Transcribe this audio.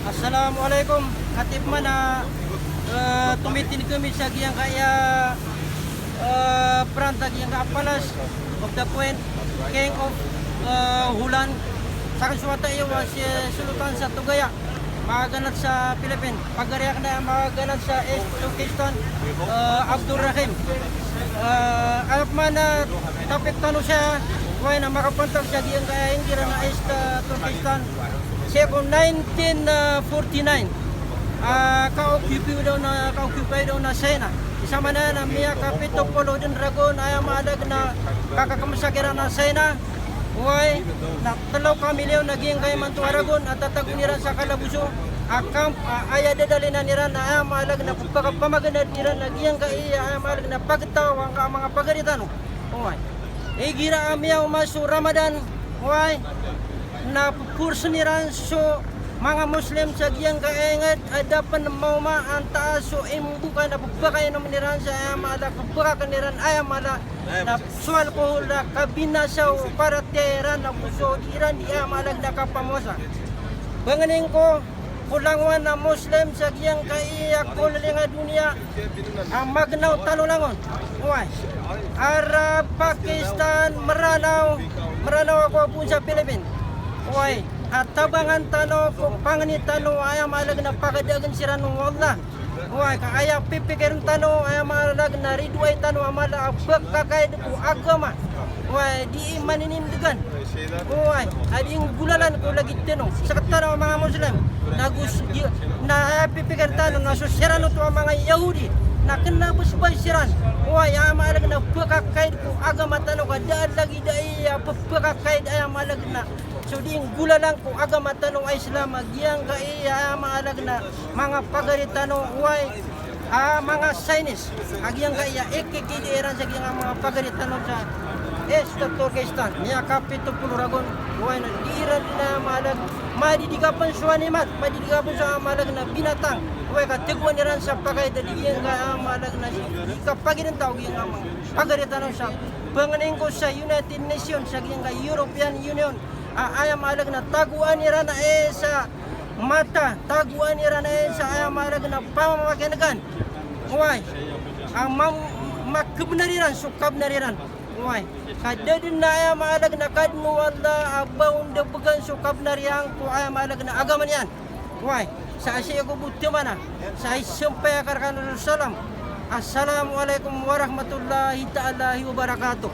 Assalamualaikum. Katib mana tumitin kami sa giyang kaya perantag yang kapalas of the point king of Hulan sa kasuwata iyo si Sultan sa Tugaya maganat sa Philippines. Pagariak na maganat sa East Turkestan Abdul Rahim. Alap mana tapit tano siya kaya na makapunta siya giyang kaya hindi na East Turkestan. Seko 1949 ka-occupy daw na Sena. Isama na miya kapito polo din dragon ay maalag na kakakamasagira na Sena. Uy, na 3 milyon naging kay Mantu Aragon at tataguniran sa Kalabuso. Akam aya dadali na niran na ay maalag na pagkapamaganad niran naging kay ay maalag na pagtawang ka mga pagaritan. Uy, igira miya umaso Ramadan. Uy, na purso niran so mga Muslim sa giyang kaengat adapan mauma ang taas so imbuka na pagpakay naman niran sa ayamala pagpaka niran ayamala na sual ko na kabinasaw para teran na puso iran di ayamala na kapamosa banganing ko kulangwan na Muslim sa giyang kaiyak kulilinga dunia ang magnaw tanulangon uway Arab, Pakistan, Maranaw ako po sa Philippines. Uy, at tabangan tano kung panganit tano ay malag na pakadagan sira ng Allah. Uy, kaya pipikirin tano ay malag na ridway tano amala abag kakaid ko agama. Uy, di maninindigan. Uy, ading gulalan ko lagi tino. Sa katano mga Muslim, na pipikirin tano na susirano to ang mga Yahudi. Na kenabus basiran uy ay malag na pagkakaid ko agama tano kada lagi dai pagkakaid ay malag na so ding gulalang ko agama tano ay Islam agiyang kay ay malag na mga pagaritano uy mga Chinese agiyang kay ikikidiran sa giyang mga pagaritano sa East Turkestan niya kapito puluragon uy na dira na malag madidigapan suanimat madidigapan sa malag na binatang uy katigwan niran sa pagay dadigyan ka malag na kapag tawag yung pagaritan sa panganing ko sa United Nations sa giyang European Union ay malag na taguan niran na sa mata taguan niran na sa ay malag na pamamaganagan uy ang makabnariran sukab nariran uy kada din na ay malag na kadno wala abaw dabagan sukab nariang ko ay malag na agaman yan uy sa asya ko buti mana saisumpay karkan Rasulullah. Assalamualaikum warahmatullahi ta'ala wabarakatuh.